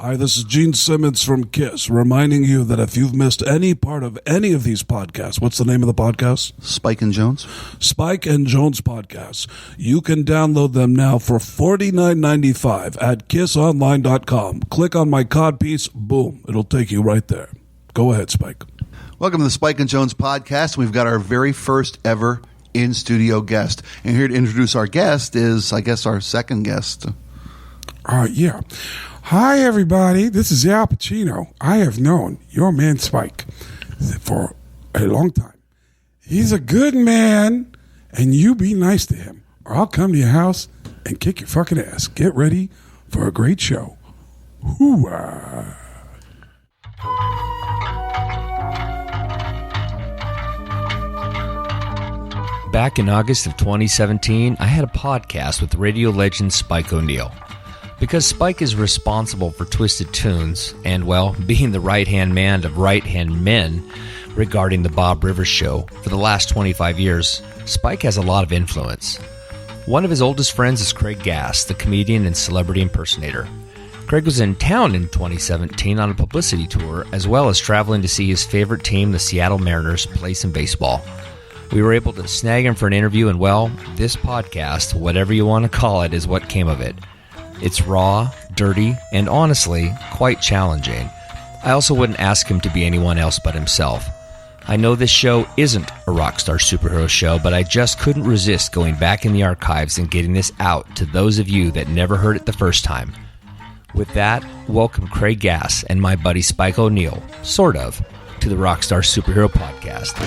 Hi, this is Gene Simmons from KISS, reminding you that if you've missed any part of any of these podcasts, what's the name of the podcast? Spike and Jones. Spike and Jones Podcasts. You can download them now for $49.95 at kissonline.com. Click on my codpiece, boom, it'll take you right there. Go ahead, Spike. Welcome to the Spike and Jones Podcast. We've got our very first ever in-studio guest. And here to introduce our guest is, I guess, our second guest. Yeah. Hi, everybody. This is Al Pacino. I have known your man Spike for a long time. He's a good man, and you be nice to him, or I'll come to your house and kick your fucking ass. Get ready for a great show. Hoo-ah. Back in August of 2017, I had a podcast with radio legend Spike O'Neill. Because Spike is responsible for Twisted Tunes and, well, being the right-hand man of right-hand men regarding the Bob Rivers Show for the last 25 years, Spike has a lot of influence. One of his oldest friends is Craig Gass, the comedian and celebrity impersonator. Craig was in town in 2017 on a publicity tour, as well as traveling to see his favorite team, the Seattle Mariners, play some baseball. We were able to snag him for an interview, and, well, this podcast, whatever you want to call it, is what came of it. It's raw, dirty, and honestly, quite challenging. I also wouldn't ask him to be anyone else but himself. I know this show isn't a rockstar superhero show, but I just couldn't resist going back in the archives and getting this out to those of you that never heard it the first time. With that, welcome Craig Gass and my buddy Spike O'Neill, sort of, to the Rockstar Superhero Podcast.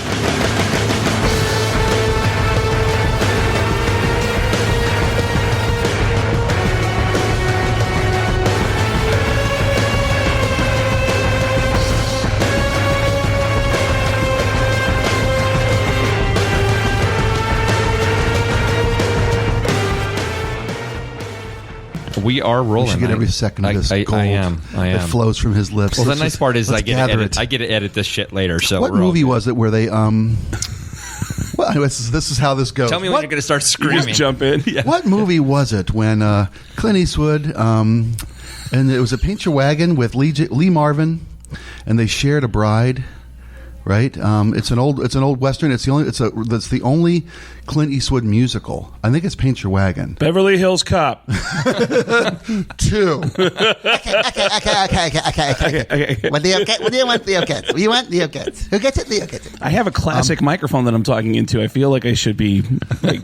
We are rolling. You should get every second of this gold I am. that flows from his lips. Well, the nice part is I get to edit this shit later. So what movie was it where they well, anyways, this is how this goes. Tell me when you're going to start screaming. Just jump in. Yeah. What movie was it when Clint Eastwood and it was a Paint Your Wagon with Lee Marvin, and they shared a bride, right? It's an old Western. That's the only Clint Eastwood musical. I think it's Paint Your Wagon. Beverly Hills Cop. 2. Okay. What do you want, Leo gets? You want Leo gets? Who gets it? Leo gets it. I have a classic microphone that I'm talking into. I feel like I should be like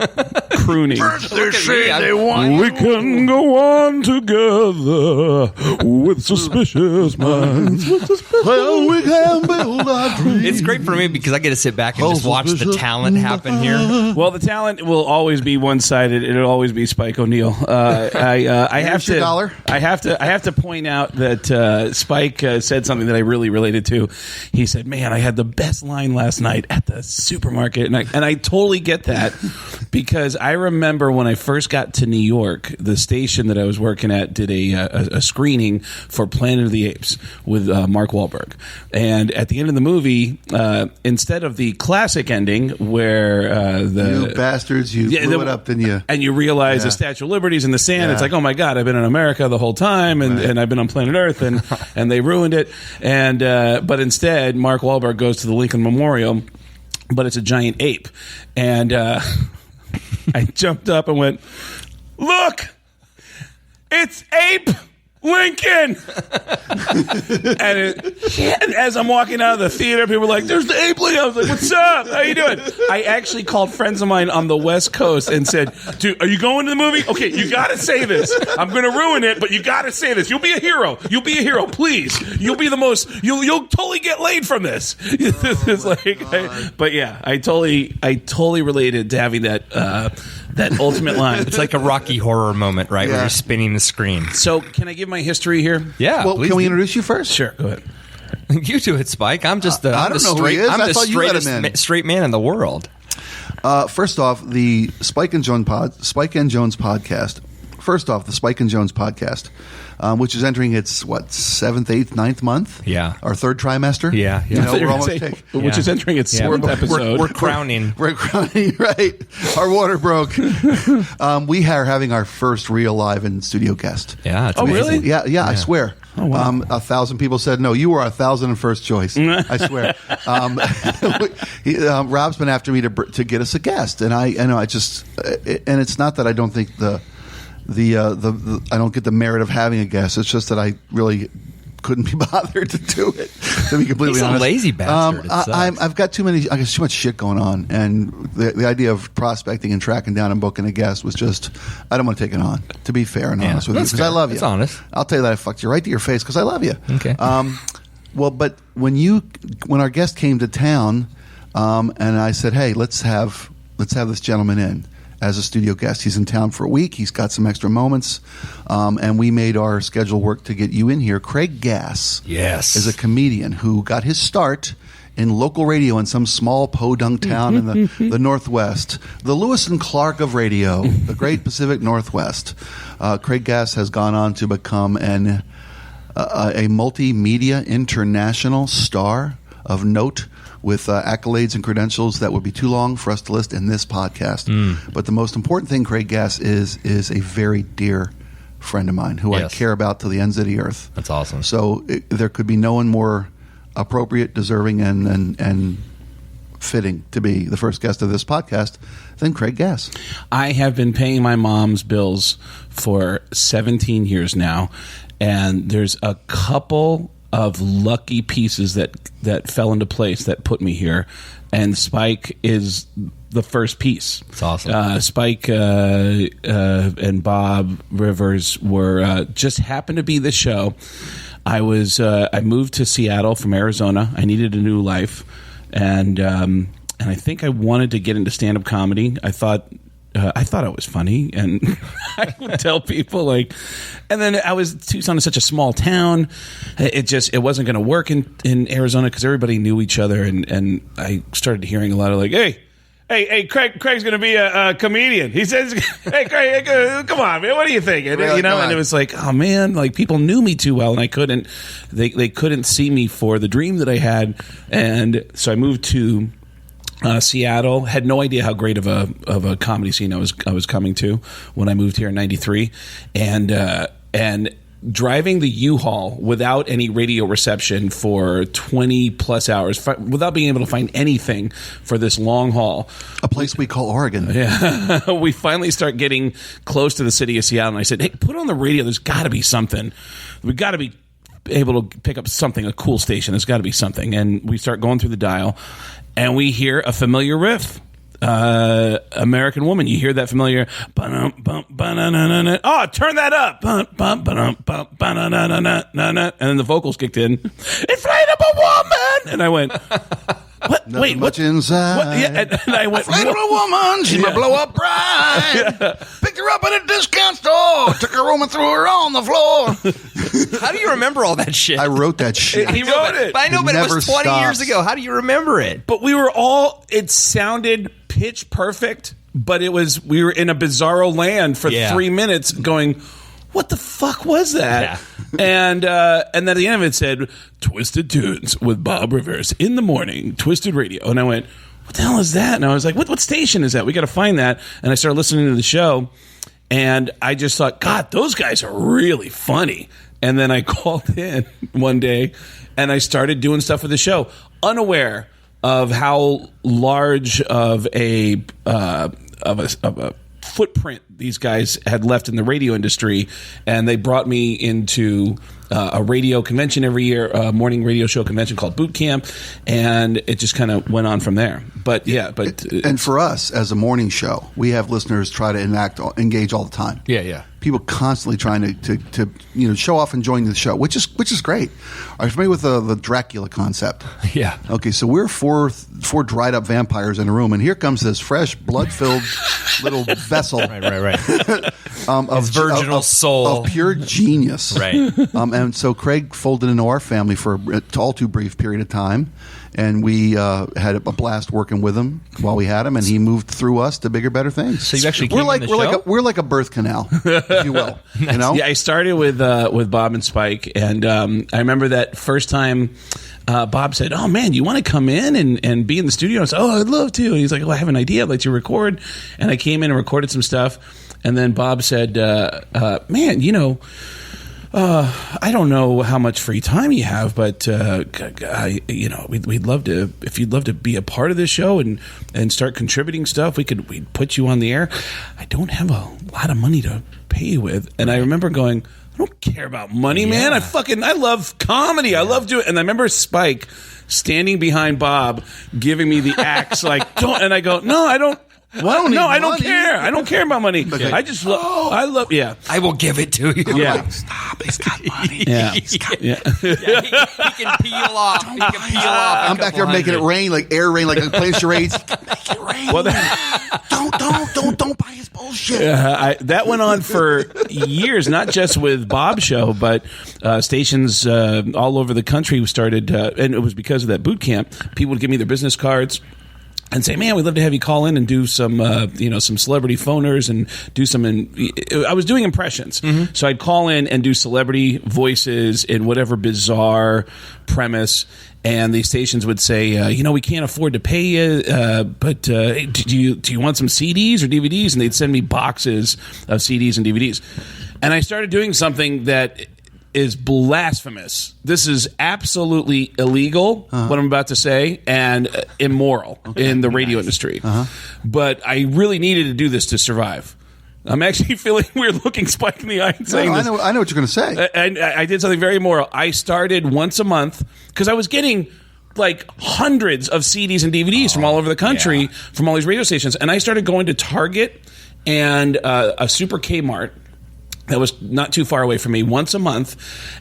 crooning. They say they want. We can go on together with suspicious minds. Well, we can build our dreams. It's great for me because I get to sit back and just watch the talent happen here. Well, the talent will always be one-sided. It'll always be Spike O'Neill. I have to point out that Spike said something that I really related to. He said, "Man, I had the best line last night at the supermarket," and I totally get that because I remember when I first got to New York, the station that I was working at did a screening for Planet of the Apes with Mark Wahlberg, and at the end of the movie, instead of the classic ending where you bastards, you blew it up, didn't you? And you realize the Statue of Liberty's in the sand. It's like, oh my God, I've been in America the whole time, and I've been on planet Earth, and they ruined it. And but instead, Mark Wahlberg goes to the Lincoln Memorial, but it's a giant ape. And I jumped up and went, "Look, it's Ape Lincoln!" and as I'm walking out of the theater, people were like, "There's the Ape Lincoln." I was like, "What's up? How you doing?" I actually called friends of mine on the West Coast and said, "Dude, are you going to the movie? Okay, you got to say this. I'm going to ruin it, but you got to say this. You'll be a hero. You'll be a hero, please. You'll be the most. You'll totally get laid from this." It's like, but yeah, I totally related to having that ultimate line. It's like a Rocky Horror moment, right? Where you're spinning the screen. So, can I give my history here? Yeah. Well, can we introduce you first? Sure, go ahead. You do it, Spike. I'm just I don't know who he is. I thought you let him in. Straight man in the world. First off, the Spike and Jones podcast. First off, the Spike and Jones podcast, which is entering its, 7th, 8th, 9th month? Yeah. Our third trimester? Yeah. You know, we're almost which is entering its 7th episode. We're crowning. We're crowning, right. Our water broke. We are having our first real live in studio guest. Yeah. It's amazing. really? Yeah, I swear. Oh, wow. 1,000 people said no. You were our 1,001st choice. I swear. Rob's been after me to get us a guest, and I just and it's not that I don't think the I don't get the merit of having a guest. It's just that I really couldn't be bothered to do it. To be completely honest, He's a lazy bastard. I've got too much shit going on, and the idea of prospecting and tracking down and booking a guest was just I don't want to take it on. To be fair and honest with you, because I love you. It's honest. I'll tell you that I fucked you right to your face because I love you. Okay. Well, but when our guest came to town, and I said, hey, let's have this gentleman in as a studio guest. He's in town for a week. He's got some extra moments, and we made our schedule work to get you in here. Craig Gass, yes, is a comedian who got his start in local radio in some small podunk town in the Northwest, the Lewis and Clark of radio, the great Pacific Northwest. Craig Gass has gone on to become a multimedia international star of note, with accolades and credentials that would be too long for us to list in this podcast. But the most important thing, Craig Gass is a very dear friend of mine who I care about to the ends of the earth. That's awesome. So there could be no one more appropriate, deserving, and fitting to be the first guest of this podcast than Craig Gass. I have been paying my mom's bills for 17 years now, and there's a couple of lucky pieces that fell into place that put me here, and Spike is the first piece. It's awesome. Spike and Bob Rivers were just happened to be the show. I moved to Seattle from Arizona. I needed a new life, and I think I wanted to get into stand-up comedy. I thought I was funny, and I would tell people and then Tucson is such a small town. It wasn't going to work in Arizona because everybody knew each other, and I started hearing a lot of hey, Craig's going to be a comedian. He says, hey, Craig, come on, man, what do you think? And, and it was like, oh man, people knew me too well, and they couldn't see me for the dream that I had, and so I moved to Seattle. Had no idea how great of a comedy scene I was coming to when I moved here in '93, and driving the U-Haul without any radio reception for 20 plus hours, without being able to find anything for this long haul. A place we call Oregon. Yeah, we finally start getting close to the city of Seattle, and I said, "Hey, put on the radio. There's got to be something. We got to be able to pick up something, a cool station. There's got to be something." And we start going through the dial. And we hear a familiar riff. American Woman. You hear that familiar. Oh, turn that up. And then the vocals kicked in. Inflatable Woman. And I went, what? Wait, much inside. What? Yeah, and I went, inflatable woman. She's my blow up bride. Picked her up at a discount store. Took her home and threw her on the floor. How do you remember all that shit? I wrote that shit. He wrote it. I know, but it was 20 years ago. How do you remember it? But it sounded pitch perfect, but we were in a bizarro land for 3 minutes going, what the fuck was that? Yeah. And then at the end of it said, Twisted Tunes with Bob Rivers in the morning, Twisted Radio. And I went, what the hell is that? And I was like, what station is that? We got to find that. And I started listening to the show, and I just thought, God, those guys are really funny. And then I called in one day, and I started doing stuff with the show, unaware of how large of a footprint these guys had left in the radio industry. And they brought me into a radio convention every year, a morning radio show convention called Boot Camp, and it just kind of went on from there. But and for us as a morning show, we have listeners try to engage all the time. Yeah. People constantly trying to show off and join the show, which is great. Are you familiar with the Dracula concept? Yeah. Okay, so we're four dried up vampires in a room, and here comes this fresh, blood filled little vessel, right, of virginal soul of pure genius, right? And so Craig folded into our family for an all too brief period of time. And we had a blast working with him while we had him, and he moved through us to bigger, better things. So you actually came in the show? We're like a birth canal, if you will. You know? Yeah, I started with Bob and Spike, and I remember that first time Bob said, "Oh man, you want to come in and be in the studio?" I said, "Oh, I'd love to." And he's like, "Oh, I have an idea. I'd like to record." And I came in and recorded some stuff, and then Bob said, "Man, I don't know how much free time you have, but we'd love to. If you'd love to be a part of this show and start contributing stuff, we'd put you on the air. I don't have a lot of money to pay you with, and I remember going, I don't care about money, man. I love comedy. I love doing. And I remember Spike standing behind Bob, giving me the axe, like, don't. And I go, no, I don't. Well, I don't care. I don't care about money. Okay. I just love. I love. Yeah, I will give it to you. Yeah, Like, stop. He's got money. Yeah, he can peel off. He can peel off. I'm back there making it rain, like air rain, like playing charades. Make it rain. well, Don't buy his bullshit. that went on for years, not just with Bob's show, but stations all over the country started, and it was because of that boot camp. People would give me their business cards and say, man, we'd love to have you call in and do some, some celebrity phoners and do some. I was doing impressions. Mm-hmm. So I'd call in and do celebrity voices in whatever bizarre premise. And these stations would say, we can't afford to pay you, but do you want some CDs or DVDs? And they'd send me boxes of CDs and DVDs. And I started doing something that is blasphemous. This is absolutely illegal, what I'm about to say, and immoral in the radio industry. But I really needed to do this to survive. I'm actually feeling weird looking Spike in the eye and saying this. I know what you're going to say. I did something very immoral. I started once a month because I was getting like hundreds of CDs and DVDs from all over the country, from all these radio stations. And I started going to Target and a Super Kmart that was not too far away from me once a month,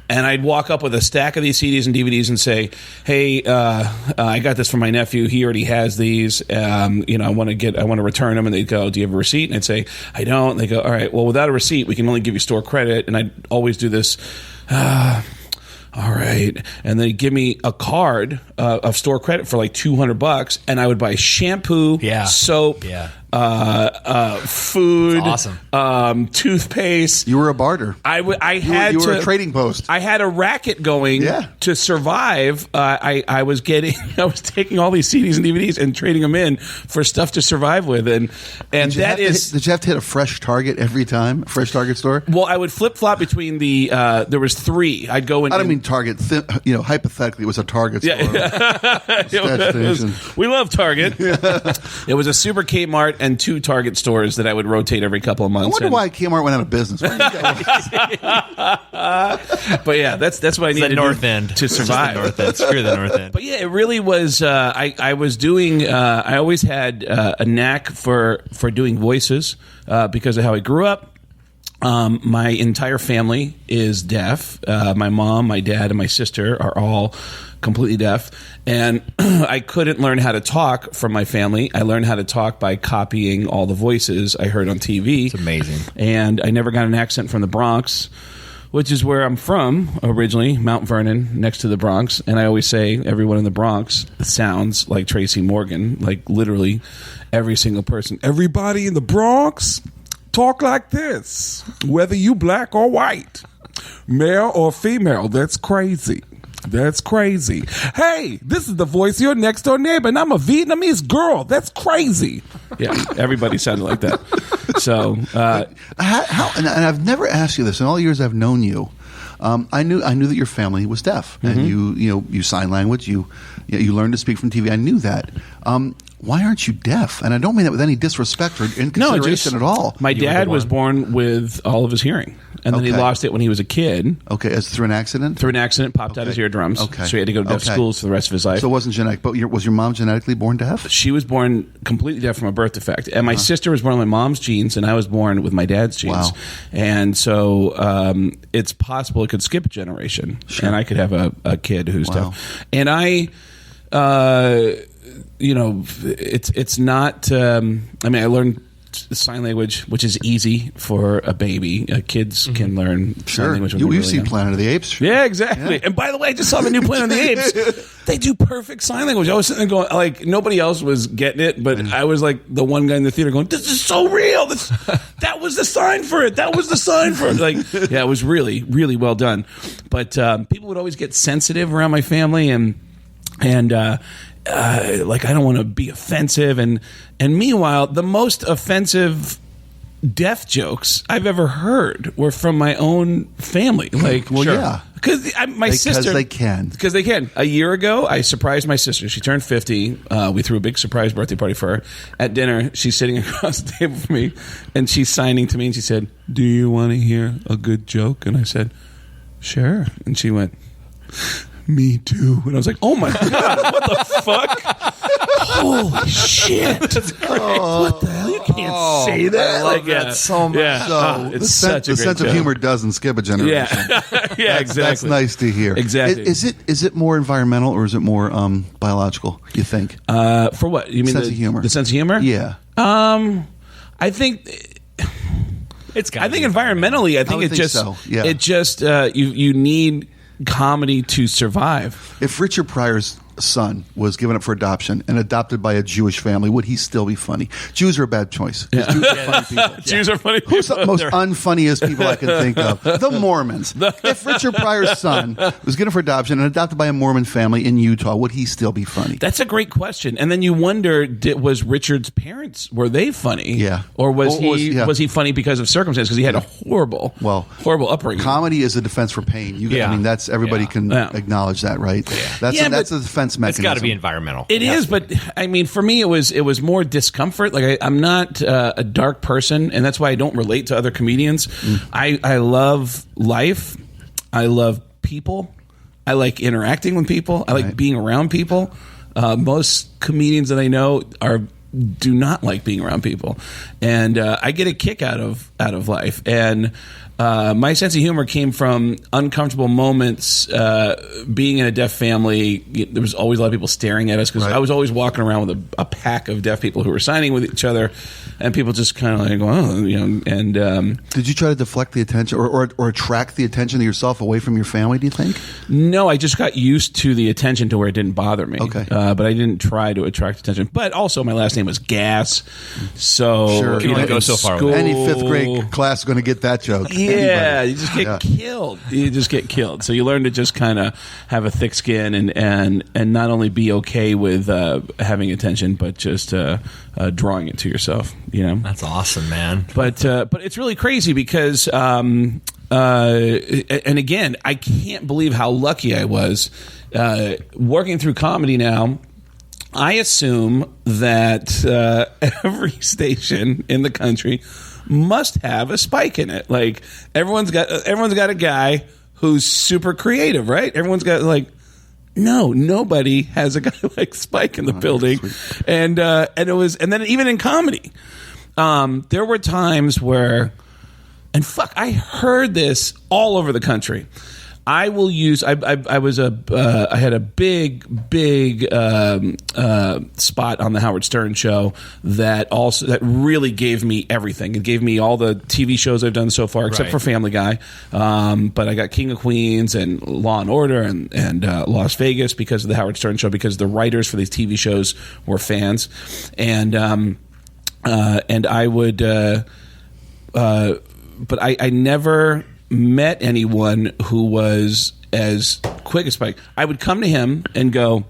and I'd walk up with a stack of these CDs and DVDs and say, hey, I got this from my nephew. He already has these. I want to return them. And they'd go, do you have a receipt? And I'd say, I don't. And they go, all right, well, without a receipt, we can only give you store credit. And I'd always do this. All right. And they'd give me a card of store credit for like $200, and I would buy shampoo, soap, food, awesome. Toothpaste. You were a barter. You were a trading post. I had a racket going to survive. I was taking all these CDs and DVDs and trading them in for stuff to survive with, and did you have to hit a fresh Target every time? A fresh Target store? Well, I would flip flop between there was three. I'd go in. I don't mean Target. Hypothetically, it was a Target store. We love Target. It was a Super Kmart and 2 Target stores that I would rotate every couple of months. I wonder why Kmart went out of business. But yeah, that's what I needed the north end to survive. North end. Screw the north end. But yeah, it really was. I was doing. I always had a knack for doing voices because of how I grew up. My entire family is deaf. My mom, my dad, and my sister are all completely deaf. And I couldn't learn how to talk from my family. I learned how to talk by copying all the voices I heard on TV. It's amazing. And I never got an accent from the Bronx, which is where I'm from originally, Mount Vernon, next to the Bronx. And I always say everyone in the Bronx sounds like Tracy Morgan, like literally every single person. Everybody in the Bronx talk like this, whether you black or white, male or female. That's crazy. That's crazy. Hey, this is the voice of your next door neighbor, and I'm a Vietnamese girl. That's crazy. Yeah, everybody sounded like that. So, how? And I've never asked you this in all the years I've known you. I knew that your family was deaf, and you sign language. You learned to speak from TV. I knew that. Why aren't you deaf? And I don't mean that with any disrespect or inconsideration at all. My dad was born with all of his hearing, and then he lost it when he was a kid. Okay, as through an accident? Through an accident, popped out his eardrums. Okay. So he had to go to deaf schools for the rest of his life. So it wasn't genetic, but was your mom genetically born deaf? She was born completely deaf from a birth defect. And my sister was born with my mom's genes, and I was born with my dad's genes. Wow. And so it's possible it could skip a generation, and I could have a kid who's deaf. And it's not. I learned sign language, which is easy for a baby. Kids can learn sign language. You've seen Planet of the Apes. Yeah, exactly. Yeah. And by the way, I just saw the new Planet of the Apes. They do perfect sign language. I was sitting there going, like, nobody else was getting it, but I was like the one guy in the theater going, this is so real. That was the sign for it. That was the sign for it. Like, yeah, it was really, really well done. But people would always get sensitive around my family, and like, I don't want to be offensive, and meanwhile, the most offensive death jokes I've ever heard were from my own family. Like, well, yeah. Because my sister... Because they can. A year ago, I surprised my sister. She turned 50. We threw a big surprise birthday party for her. At dinner, she's sitting across the table from me, and she's signing to me, and she said, "Do you want to hear a good joke?" And I said, "Sure." And she went, "Me too." And I was like, "Oh my God, what the fuck? Holy shit. What the hell? You can't say that." I love that so much. Yeah. So It's the such a great sense of joke. humor doesn't skip a generation. Yeah, exactly. That's nice to hear. Exactly. Is it more environmental or is it more biological, you think? For what? You mean Sense of humor. The sense of humor? Yeah. I think... I think environmentally, I think would it think just... so, yeah. It just... you need comedy to survive. If Richard Pryor's son was given up for adoption and adopted by a Jewish family, would he still be funny? Jews are a bad choice. Jews are funny people. Jews are funny. Who's the most unfunniest people I can think of? The Mormons. If Richard Pryor's son was given up for adoption and adopted by a Mormon family in Utah, would he still be funny? That's a great question. And then you wonder, was Richard's parents, were they funny? Yeah. Or was yeah. he funny because of circumstance? Because he had a horrible upbringing. Comedy is a defense for pain. I mean, that's everybody can acknowledge that, right? Yeah. That's a defense mechanism. It's got to be environmental. It is, but I mean, for me, it was more discomfort. Like I'm not a dark person, and that's why I don't relate to other comedians. I love life. I love people. I like interacting with people. I like being around people. Most comedians that I know do not like being around people, and I get a kick out of life. And my sense of humor came from uncomfortable moments. Being in a deaf family, there was always a lot of people staring at us because I was always walking around with a pack of deaf people who were signing with each other, and people just kind of like, "Oh," And did you try to deflect the attention or attract the attention of yourself away from your family? Do you think? No, I just got used to the attention to where it didn't bother me. Okay, but I didn't try to attract attention. But also, my last name was Gas, so sure. You only go so far. Any fifth grade class is going to get that joke. Yeah, you just get killed. You just get killed. So you learn to just kind of have a thick skin and not only be okay with having attention, but just drawing it to yourself. That's awesome, man. But it's really crazy because and again, I can't believe how lucky I was working through comedy now. I assume that every station in the country must have a Spike in it. Like everyone's got a guy who's super creative, right? Everyone's got nobody has a guy like Spike in the building. And then even in comedy, there were times where, I heard this all over the country. I will use. I had a big spot on the Howard Stern show that really gave me everything. It gave me all the TV shows I've done so far, except for Family Guy. But I got King of Queens and Law and Order and Las Vegas because of the Howard Stern show, because the writers for these TV shows were fans, and I would. But I never met anyone who was as quick as Spike. I would come to him and go,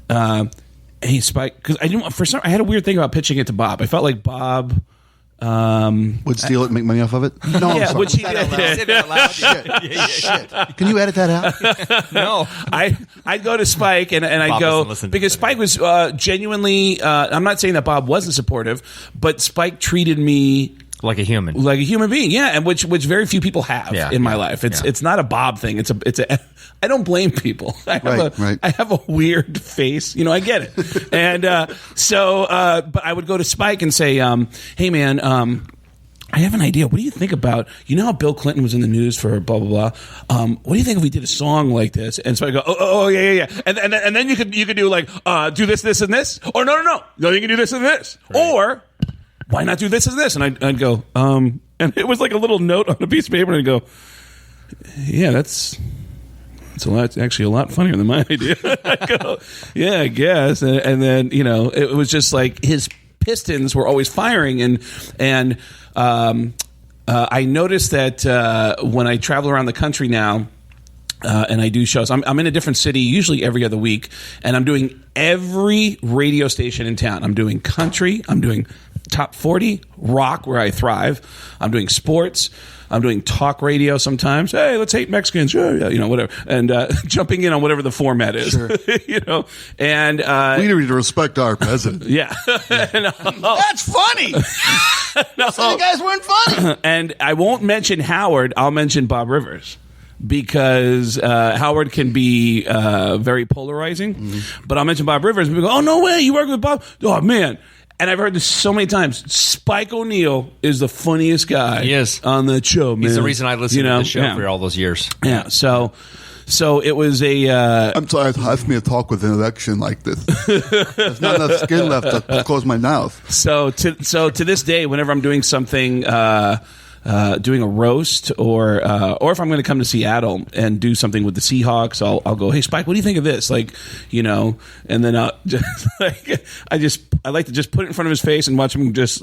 "Hey, Spike," because I had a weird thing about pitching it to Bob. I felt like Bob would steal it and make money off of it. No, yeah, I'm would she? Say it out loud. Shit. Can you edit that out? No. I'd go to Spike and I'd go because Spike was genuinely. I'm not saying that Bob wasn't supportive, but Spike treated me like a human being, yeah, and which very few people have in my life. It's not a Bob thing. It's a. I don't blame people. I have a weird face. I get it, and but I would go to Spike and say, "Hey, man, I have an idea. What do you think about, how Bill Clinton was in the news for blah blah blah? What do you think if we did a song like this?" And so I go, "Oh yeah, and then you could do like do this and this, or no, you can do this and this, or." Why not do this and this? And I'd go, and it was like a little note on a piece of paper, and I'd go, yeah, it's actually a lot funnier than my idea. I'd go, yeah, I guess. And then, it was just like his pistons were always firing. And I noticed that when I travel around the country now, And I do shows. I'm in a different city, usually every other week, and I'm doing every radio station in town. I'm doing country. I'm doing top 40, rock, where I thrive. I'm doing sports. I'm doing talk radio sometimes. Hey, let's hate Mexicans. Yeah, whatever. And jumping in on whatever the format is. Sure. And we need to respect our president. Yeah. That's funny. No. So you guys weren't funny. And I won't mention Howard. I'll mention Bob Rivers. Because Howard can be very polarizing. But I'll mention Bob Rivers and people go, oh, no way, you work with Bob? Oh, man. And I've heard this so many times. Spike O'Neill is the funniest guy on that show, man. He's the reason I listened to the show for all those years. Yeah, so it was a... I'm sorry, ask me to talk with an election like this. There's not enough skin left to close my mouth. So to this day, whenever I'm doing something... doing a roast, or if I'm going to come to Seattle and do something with the Seahawks, I'll go, hey Spike, what do you think of this? And then I like to just put it in front of his face and watch him just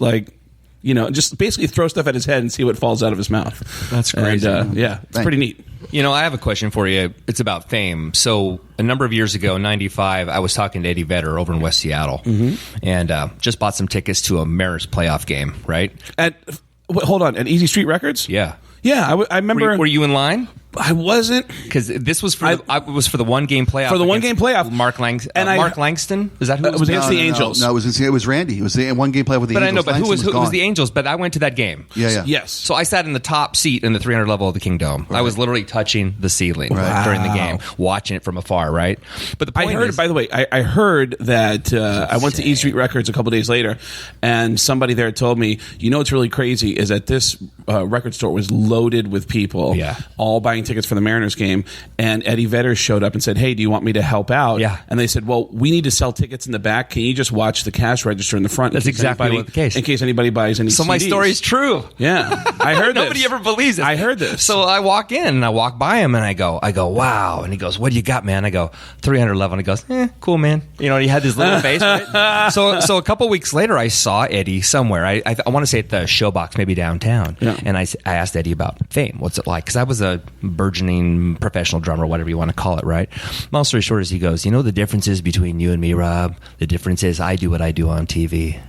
basically throw stuff at his head and see what falls out of his mouth. That's crazy. And, it's pretty neat. I have a question for you. It's about fame. So a number of years ago, in 95, I was talking to Eddie Vedder over in West Seattle, and just bought some tickets to a Mariners playoff game, right? Hold on, at Easy Street Records? Yeah. Yeah, I remember. Were you in line? I wasn't, because this was for the one game playoff. For the one game playoff, Mark Langston. Is that who it was? Against the Angels? No, it was Randy. It was the one game playoff with the Angels. But I know, but who was the Angels? But I went to that game. Yeah. Yes. So I sat in the top seat in the 300 level of the Kingdom. Right. I was literally touching the ceiling during the game, watching it from afar. Right. But the point by the way, I heard that I went to East Street Records a couple days later, and somebody there told me, what's really crazy is that this record store was loaded with people, all buying tickets for the Mariners game. And Eddie Vedder showed up and said, hey, do you want me to help out? Yeah. And they said, well, we need to sell tickets in the back. Can you just watch the cash register in the front? That's exactly the case. In case anybody buys any So CDs. my story's true. Yeah. I heard this. Nobody ever believes it. I heard this. So I walk in and I walk by him and I go, wow. And he goes, what do you got, man? I go, 300 level. And he goes, cool, man. He had this little face, right? So a couple weeks later, I saw Eddie somewhere. I want to say at the Showbox, maybe downtown. Yeah. And I asked Eddie about fame. What's it like? Because I was a burgeoning professional drummer, whatever you want to call it, right? Long story short is he goes, the differences between you and me, Rob? The difference is I do what I do on TV.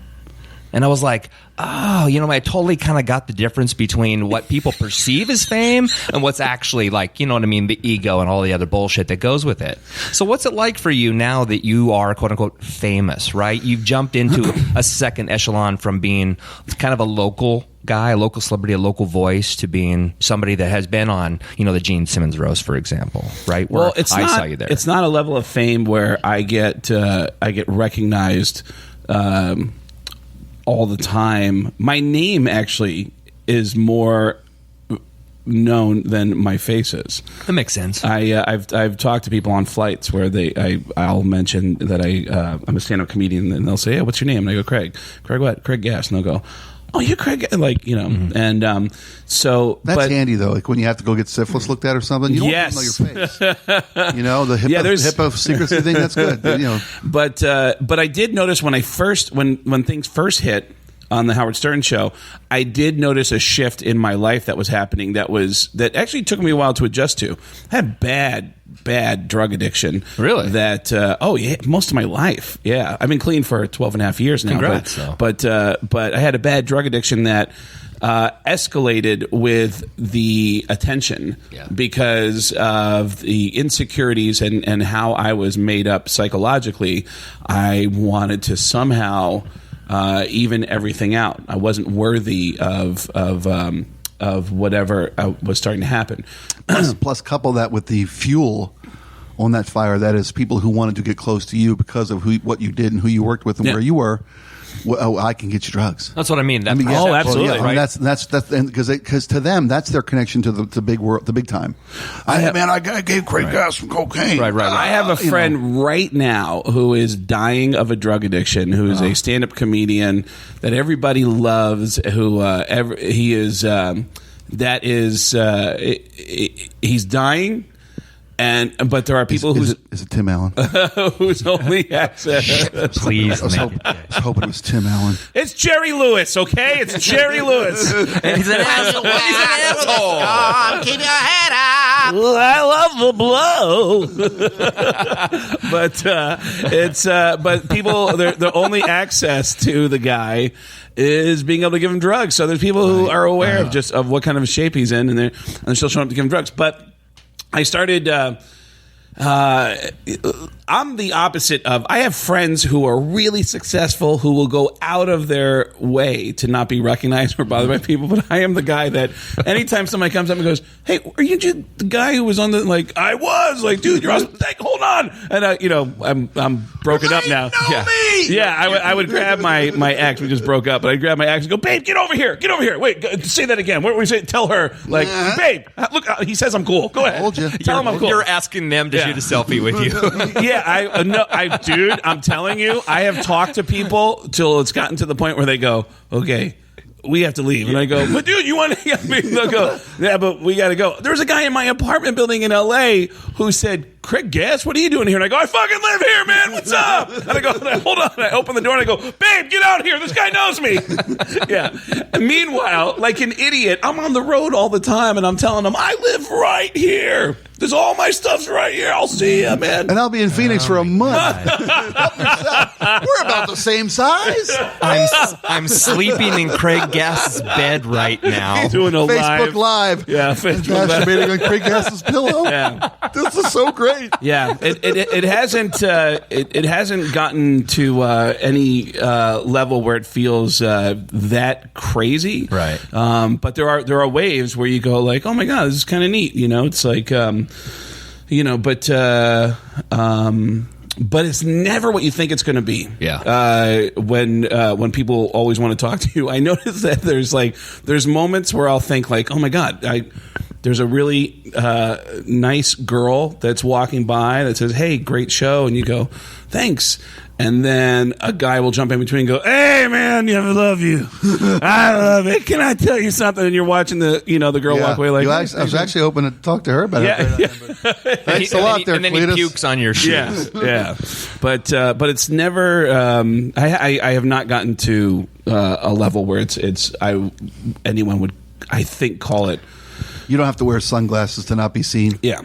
And I was like, I totally kind of got the difference between what people perceive as fame and what's actually the ego and all the other bullshit that goes with it. So what's it like for you now that you are, quote unquote, famous, right? You've jumped into a second echelon from being kind of a local guy, a local celebrity, a local voice, to being somebody that has been on, the Gene Simmons roast, for example, right? Where saw you there. It's not a level of fame where I get recognized all the time. My name actually is more known than my face is. That makes sense. I've talked to people on flights where I'll mention that I'm a stand-up comedian, and they'll say, "Hey, what's your name?" And I go, "Craig." "Craig what?" "Craig Gass." And they'll go, "Oh, you're Craig," and so that's handy though. Like when you have to go get syphilis looked at or something, you don't know your face. The HIPAA secrecy thing. That's good. But I did notice when things first hit on the Howard Stern show, I did notice a shift in my life that was happening. That actually took me a while to adjust to. I had bad drug addiction. Really? Most of my life. Yeah. I've been clean for 12 and a half years now. Congrats, but I had a bad drug addiction that escalated with the attention because of the insecurities and how I was made up psychologically. I wanted to somehow even everything out. I wasn't worthy of whatever was starting to happen. Plus, couple that with the fuel on that fire. That is people who wanted to get close to you because of what you did and who you worked with and where you were. Well, I can get you drugs. That's what I mean. Absolutely. Right? I mean, that's because to them that's their connection to the big world, the big time. I gave Craig Gass some cocaine. Right. I have a friend right now who is dying of a drug addiction, who is a stand-up comedian that everybody loves. He's dying. But there are people is it Tim Allen? whose only access. Please, I was hoping it was Tim Allen. It's Jerry Lewis, okay? It's Jerry Lewis. And he's an asshole. He's an asshole. Keep your head up. I love the blow. But people, their only access to the guy is being able to give him drugs. So there's people who are aware of what kind of shape he's in, and they're still showing up to give him drugs. But I started. I'm the opposite of. I have friends who are really successful who will go out of their way to not be recognized or bothered by people. But I am the guy that anytime somebody comes up and goes, "Hey, are you the guy who was on the I was dude, you're awesome. Hold on." And I'm broken up now. I would grab my ex. We just broke up, but I'd grab my ex and go, "Babe, get over here. Wait, say that again. What do we say? Tell her babe, look, he says I'm cool. Go ahead. Tell him I'm cool." You're asking them to shoot a selfie with you. Dude, I'm telling you, I have talked to people till it's gotten to the point where they go, "Okay, we have to leave." And I go, "But dude, you want to?" They'll go, "Yeah, but we got to go." There's a guy in my apartment building in L.A. who said, "Craig Guest, what are you doing here?" And I go, "I fucking live here, man. What's up?" And I go, "Hold on." And I open the door and I go, "Babe, get out here. This guy knows me." Yeah. And meanwhile, like an idiot, I'm on the road all the time and I'm telling him, "I live right here. There's all my stuff's right here. I'll see you, man." And I'll be in Phoenix for a month. We're about the same size. I'm sleeping in Craig Gass's bed right now. Doing a Facebook Live. Yeah, Facebook Live. Masturbating on Craig Gass's pillow. Yeah. This is so great. Yeah, it hasn't gotten to any level where it feels that crazy, right? But there are waves where you go like, "Oh my god, this is kind of neat," It's like, but it's never what you think it's going to be. Yeah. When people always want to talk to you, I notice that there's moments where I'll think like, "Oh my god, there's a really nice girl that's walking by that says, 'Hey, great show,' and you go, 'Thanks.' And then a guy will jump in between and go, 'Hey, man, I love you. I love it. Can I tell you something?' And you're watching the girl walk away like, I was actually hoping to talk to her about it. Thanks a lot there, and then Cletus. he pukes on your shoes. Yeah. But it's never. I have not gotten to a level where anyone would, I think, call it. You don't have to wear sunglasses to not be seen. Yeah.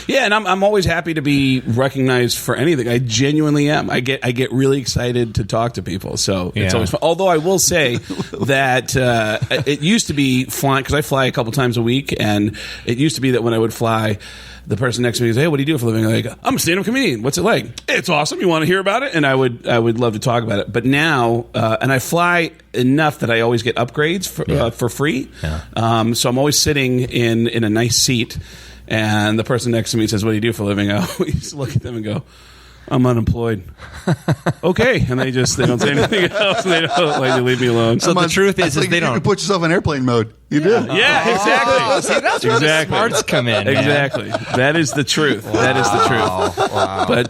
And I'm always happy to be recognized for anything. I genuinely am. I get really excited to talk to people. So it's always fun. Although I will say that it used to be flying, because I fly a couple times a week, and it used to be that when I would fly, the person next to me goes, "Hey, what do you do for a living?" I'm like, "I'm a stand-up comedian. What's it like?" "It's awesome. You want to hear about it?" And I would love to talk about it. But now, and I fly enough that I always get upgrades for free. Yeah. So I'm always sitting in a nice seat, and the person next to me says, "What do you do for a living?" I always look at them and go, "I'm unemployed." Okay, and they don't say anything else. They leave me alone. So the truth is they don't. You can put yourself in airplane mode. You do. Yeah, exactly. See, that's where the smarts come in. Exactly. Man. That is the truth. Wow. That is the truth.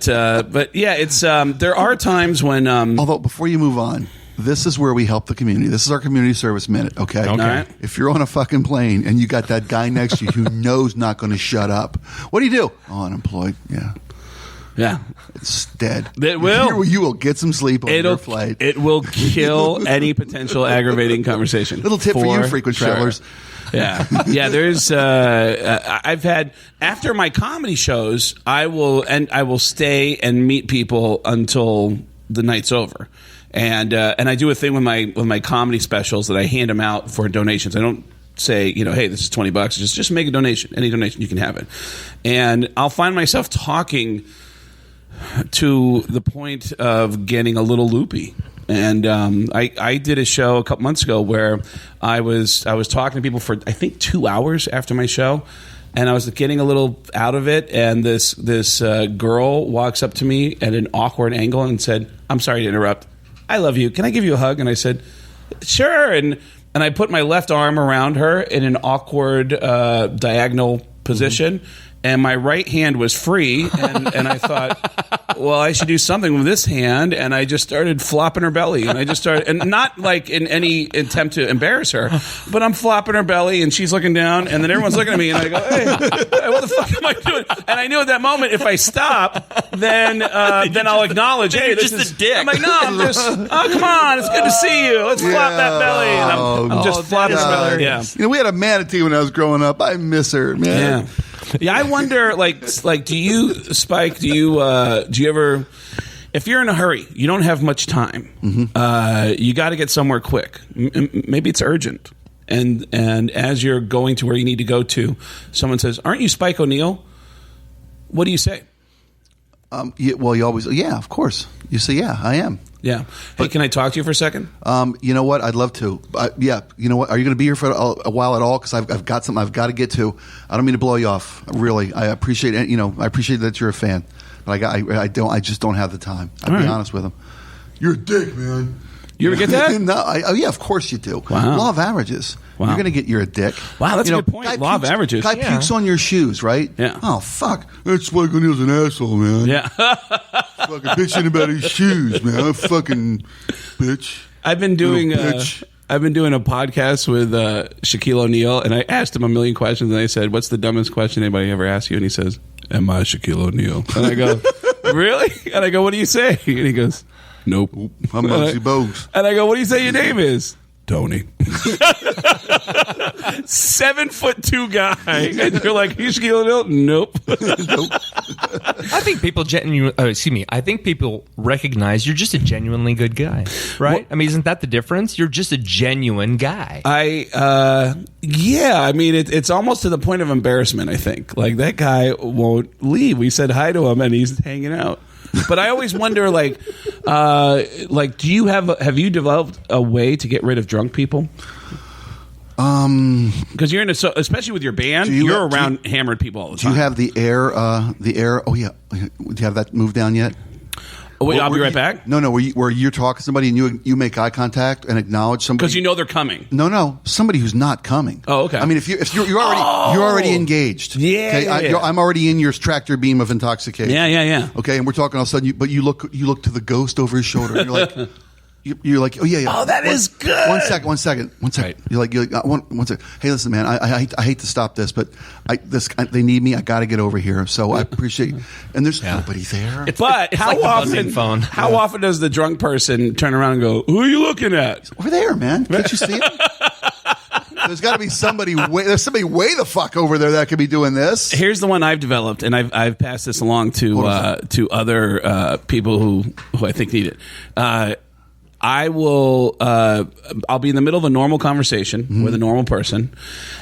Wow. But yeah, it's there are times when. Although before you move on, this is where we help the community. This is our community service minute, okay? Right. If you're on a fucking plane and you got that guy next to you who knows not going to shut up, what do you do? "Oh, unemployed." Yeah. Yeah. It's dead. It will. You will get some sleep on your flight. It will kill any potential aggravating conversation. Little tip for you, frequent travelers. Yeah. There's. I've had, after my comedy shows, I will stay and meet people until the night's over, and I do a thing with my comedy specials that I hand them out for donations. I don't say, "Hey, this is $20. Just make a donation. Any donation, you can have it." And I'll find myself talking to the point of getting a little loopy. And I did a show a couple months ago where I was talking to people for, I think, 2 hours after my show, and I was getting a little out of it, and this girl walks up to me at an awkward angle and said, "I'm sorry to interrupt. I love you. Can I give you a hug?" And I said, "Sure." And I put my left arm around her in an awkward diagonal position, and my right hand was free, and I thought, well, I should do something with this hand, and I just started flopping her belly, and I just started, and not like in any attempt to embarrass her, but I'm flopping her belly, and she's looking down, and then everyone's looking at me, and I go, hey, what the fuck am I doing? And I knew at that moment, if I stop, then I'll acknowledge, hey, this is a dick. I'm like, no, I'm just, oh, come on, it's good to see you. Let's flop that belly. And I'm just flopping her belly. Yeah. We had a manatee when I was growing up. I miss her, man. Yeah, I wonder, like, do you, Spike? Do you ever, if you're in a hurry, you don't have much time, you got to get somewhere quick. Maybe it's urgent, and as you're going to where you need to go to, someone says, "Aren't you Spike O'Neill?" What do you say? Well, you always, of course. You say, yeah, I am. Yeah. Hey, can I talk to you for a second? You know what? I'd love to. You know what? Are you going to be here for a while at all? Because I've got something I've got to get to. I don't mean to blow you off. Really, I appreciate it. I appreciate that you're a fan, but I just don't have the time. I'll be honest with him. You're a dick, man. You ever get that? No. Yeah, of course you do. Wow. Law of averages. Wow. You're going to get you're a dick. Wow, that's a good point. Law of averages. Guy pukes on your shoes, right? Yeah. Oh, fuck. That's Spike O'Neill's an asshole, man. Yeah. Fucking bitching about his shoes, man. Fucking bitch. I've been doing a podcast with Shaquille O'Neal, and I asked him a million questions, and I said, "What's the dumbest question anybody ever asked you?" And he says, "Am I Shaquille O'Neal?" And I go, "Really?" And I go, "What do you say?" And he goes, "Nope. I'm Muggsy Bogues." And I go, "What do you say your name is?" Tony. 7'2" guy. And you're like, you Shaquille O'Neal? Nope. I think people I think people recognize you're just a genuinely good guy, right? I mean, isn't that the difference? You're just a genuine guy. Yeah. I mean, it's almost to the point of embarrassment, I think. Like, that guy won't leave. We said hi to him, and he's hanging out. But I always wonder, do you have you developed a way to get rid of drunk people? Because you're especially with your band, you're around hammered people all the time. Do you have the air? Oh yeah. Do you have that moved down yet? Oh, wait, I'll be right back. No, where you're talking to somebody and you make eye contact and acknowledge somebody because you know they're coming. No, somebody who's not coming. Oh, okay. I mean, if you're already engaged. Yeah. Okay? I'm already in your tractor beam of intoxication. Yeah. Okay, and we're talking all of a sudden, but you look to the ghost over his shoulder. And you're like. You're like, oh yeah. Oh, that is good. One second. Right. You're like, one second. Hey, listen, man. I hate to stop this, but they need me. I got to get over here. So I appreciate. And there's nobody there. But how often? How often does the drunk person turn around and go, "Who are you looking at?" Over there, man. Can't you see it? There's got to be somebody. There's somebody way the fuck over there that could be doing this. Here's the one I've developed, and I've passed this along to other people who I think need it. I'll be in the middle of a normal conversation with a normal person,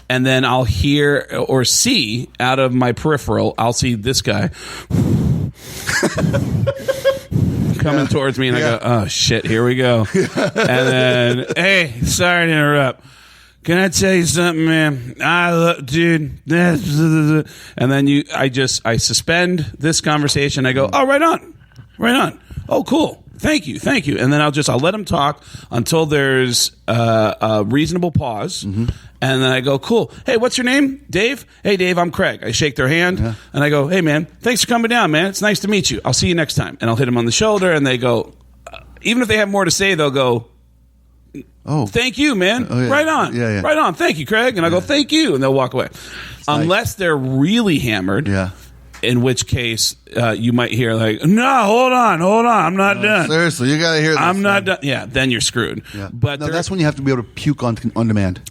and then I'll hear or see out of my peripheral, I'll see this guy coming towards me, and I go, oh shit, here we go. And then, hey, sorry to interrupt. Can I tell you something, man? Dude. And then I suspend this conversation. I go, oh, right on. Oh, cool. Thank you. And then I'll let them talk until there's a reasonable pause. And then I go, cool. Hey, what's your name? Dave? Hey, Dave, I'm Craig. I shake their hand and I go, hey, man, thanks for coming down, man. It's nice to meet you. I'll see you next time. And I'll hit them on the shoulder and they go, even if they have more to say, they'll go, oh, thank you, man. Oh, yeah. Right on. Yeah. Right on. Thank you, Craig. And I go, thank you. And they'll walk away. Unless they're really hammered. Yeah. In which case, you might hear like, no, hold on, I'm not done. Seriously, you got to hear this. I'm not done. Yeah, then you're screwed. Yeah. But that's when you have to be able to puke on demand.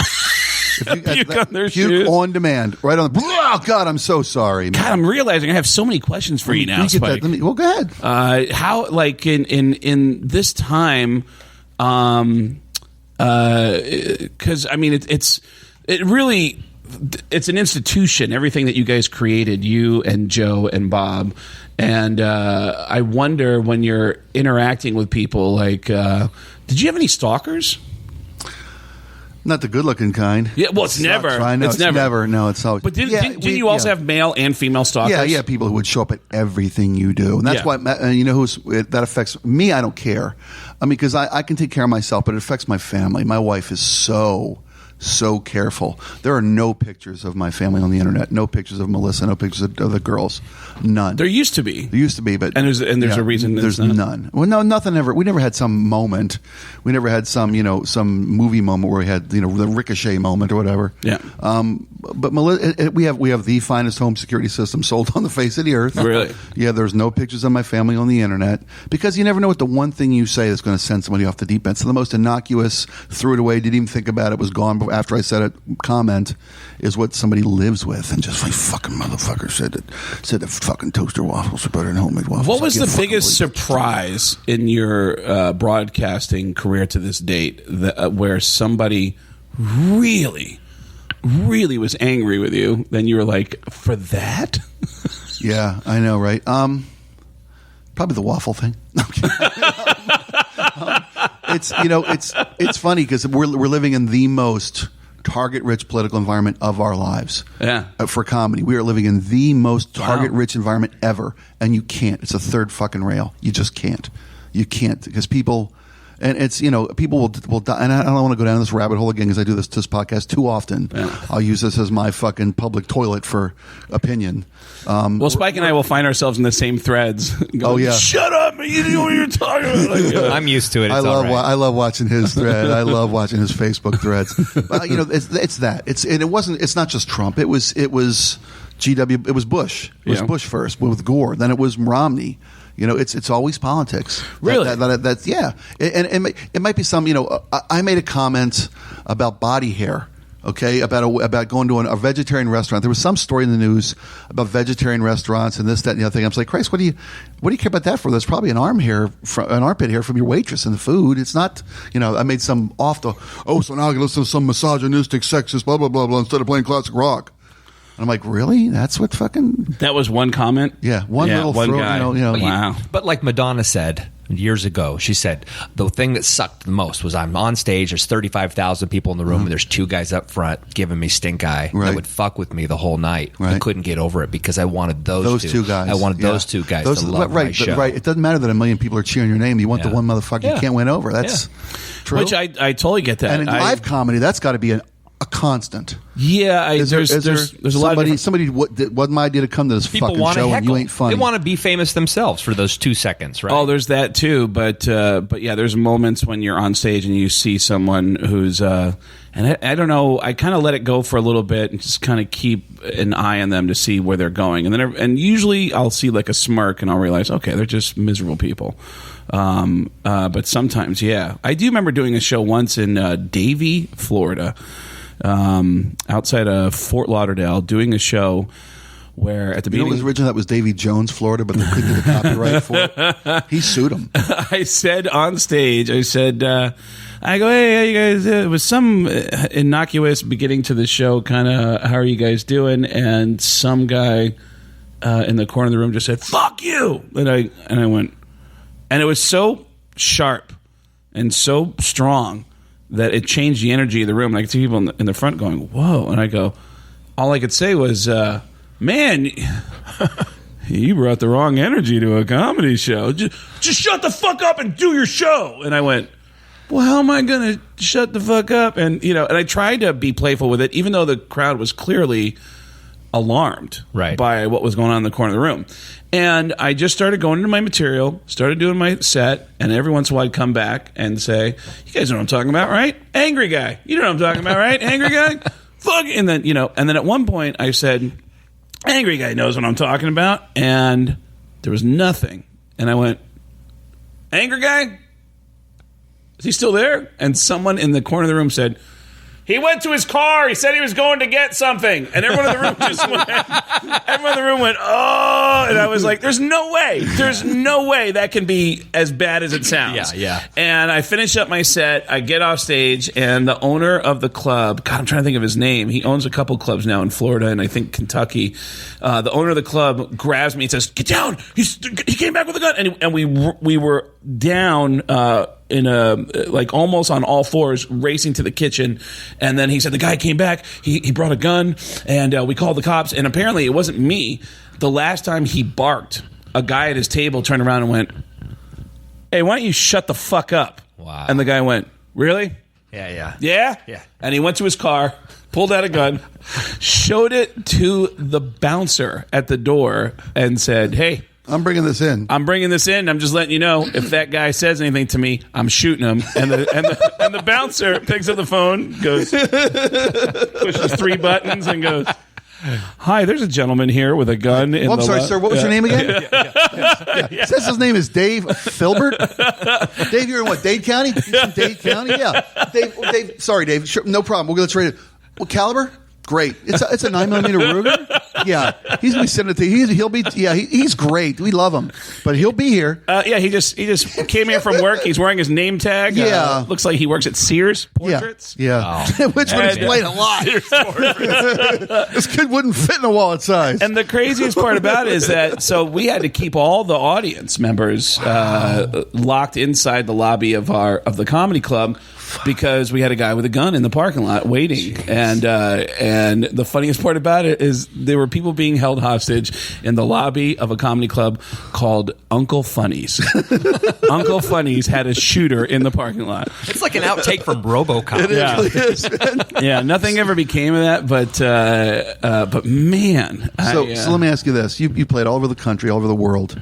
Puke on their shoes. Puke on demand. Right on. Oh, God, I'm so sorry, man. God, I'm realizing I have so many questions for you now, Spike. Well, go ahead. How, like, in this time, because, I mean, it's an institution, everything that you guys created, you and Joe and Bob. And I wonder when you're interacting with people, like, did you have any stalkers? Not the good-looking kind. Yeah, well, it's never. I know, it's never. No, it's always. But didn't you also have male and female stalkers? Yeah, people who would show up at everything you do, and that's why that affects me. I don't care. I mean, because I can take care of myself, but it affects my family. My wife is so so careful. There are no pictures of my family on the internet. No pictures of Melissa. No pictures of the girls. None. There used to be. There used to be, but there's a reason. There's none. Well, no, nothing ever. We never had some moment. We never had some movie moment where we had the Ricochet moment or whatever. Yeah. But Melissa, we have the finest home security system sold on the face of the earth. Really? Yeah. There's no pictures of my family on the internet because you never know what the one thing you say is going to send somebody off the deep end. So the most innocuous, threw it away, didn't even think about it, was gone after I said it. Comment is what somebody lives with, and just like fucking motherfucker said that fucking toaster waffles are better than homemade waffles. What was the biggest surprise in your broadcasting career to this date, where somebody really was angry with you? Then you were like, for that? Yeah, I know, right? Probably the waffle thing. No, it's funny because we're living in the most target-rich political environment of our lives. Yeah. For comedy, we are living in the most target-rich environment ever, and you can't. It's a third fucking rail. You just can't. You can't because people. And it's, people will die. And I don't want to go down this rabbit hole again because I do this podcast too often. Yeah. I'll use this as my fucking public toilet for opinion. Well, Spike and I will find ourselves in the same threads. Going, shut up, man. You know what you're talking about. Like, I'm used to it. I love watching his thread. I love watching his Facebook threads. But, it's that. It's not just Trump. It was GW. It was Bush. It was Bush first with Gore. Then it was Romney. It's always politics. Really? That's yeah. And it might be some. I made a comment about body hair. Okay, about going to a vegetarian restaurant. There was some story in the news about vegetarian restaurants and this, that, and the other thing. I was like, Christ, what do you care about that for? There's probably an armpit hair from your waitress in the food. It's not. I made some so now I can listen to some misogynistic, sexist, blah blah blah blah instead of playing classic rock. And I'm like, really? That's what fucking... That was one comment? Yeah, one guy. Wow. But like Madonna said years ago, she said, the thing that sucked the most was I'm on stage, there's 35,000 people in the room, and there's two guys up front giving me stink eye that would fuck with me the whole night. Right. I couldn't get over it because I wanted those two guys. I wanted those two guys to love my show. Right. It doesn't matter that a million people are cheering your name. You want the one motherfucker you can't win over. That's true. Which I totally get that. And in live comedy, that's got to be a constant. Yeah, there's a lot of somebody. What my idea to come to this fucking show and you ain't funny. They want to be famous themselves for those 2 seconds, right? Oh, there's that too. But yeah, there's moments when you're on stage and you see someone who's and I don't know. I kind of let it go for a little bit and just kind of keep an eye on them to see where they're going, and usually I'll see like a smirk and I'll realize, okay, they're just miserable people. But sometimes, I do remember doing a show once in Davie, Florida. Outside of Fort Lauderdale, doing a show where at the beginning... was originally that was Davy Jones, Florida, but they couldn't get the copyright for it. He sued him. I said on stage, I go, hey, how you guys? It was some innocuous beginning to the show, kind of, how are you guys doing? And some guy in the corner of the room just said, fuck you! And I went... And it was so sharp and so strong that it changed the energy of the room. And I could see people in the front going, whoa. And I go, all I could say was, man, you brought the wrong energy to a comedy show. Just shut the fuck up and do your show. And I went, well, how am I going to shut the fuck up? And, and I tried to be playful with it, even though the crowd was clearly alarmed by what was going on in the corner of the room. And I just started going into my material, started doing my set, and every once in a while I'd come back and say, you guys know what I'm talking about, right? Angry guy. You know what I'm talking about, right? Angry guy? Fuck. And then, and then at one point I said, angry guy knows what I'm talking about. And there was nothing. And I went, angry guy? Is he still there? And someone in the corner of the room said, he went to his car. He said he was going to get something. And everyone in the room just went, oh. And I was like, there's no way. There's no way that can be as bad as it sounds. Yeah. And I finish up my set. I get off stage. And the owner of the club, God, I'm trying to think of his name. He owns a couple clubs now in Florida and I think Kentucky. The owner of the club grabs me and says, get down. He came back with a gun. And we were down in a like almost on all fours racing to the kitchen, and then he said the guy came back, he brought a gun, and we called the cops, and apparently it wasn't me. The last time he barked, a guy at his table turned around and went, hey, why don't you shut the fuck up? Wow. And the guy went, really? Yeah? Yeah. And he went to his car, pulled out a gun, showed it to the bouncer at the door, and said, "Hey, I'm bringing this in. I'm just letting you know, if that guy says anything to me, I'm shooting him." And the bouncer picks up the phone, goes, pushes 3 buttons, and goes, "Hi, there's a gentleman here with a gun." I'm sorry, sir. What was your name again? Says his name is Dave Filbert. Dave, you're in what? Dade County? He's from Dade County? Yeah. Dave. Sorry, Dave. Sure, no problem. We'll get this rated. What caliber? Great. It's a 9mm Ruger. Yeah, he's gonna be sending it to you. He'll be. Yeah, he's great. We love him, but he'll be here. He just came here from work. He's wearing his name tag. Yeah, looks like he works at Sears Portraits. Yeah. Which would explain a lot. This kid wouldn't fit in a wallet size. And the craziest part about it is that we had to keep all the audience members locked inside the lobby of the comedy club, because we had a guy with a gun in the parking lot waiting. Jeez. And the funniest part about it is there were people being held hostage in the lobby of a comedy club called Uncle Funnies. Uncle Funnies had a shooter in the parking lot. It's like an outtake from RoboCop. It really is. Yeah, nothing ever became of that, but man. So let me ask you this: you played all over the country, all over the world.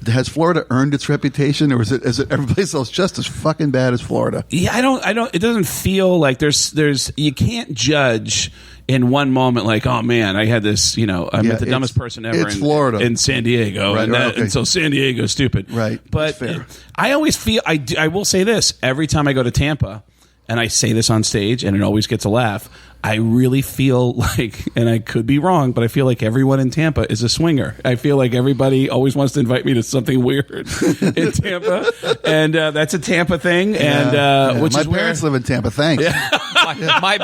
Has Florida earned its reputation, or is it every place else just as fucking bad as Florida? Yeah, I don't. It doesn't feel like there's. You can't judge in one moment like, oh man, I had this. I met the dumbest person ever. It's Florida in San Diego, right, and so San Diego's stupid. Right, but fair. I always feel. I will say this every time I go to Tampa, and I say this on stage, and it always gets a laugh. I really feel like, and I could be wrong, but I feel like everyone in Tampa is a swinger. I feel like everybody always wants to invite me to something weird in Tampa, and that's a Tampa thing. And which my is parents live in Tampa. Thanks. My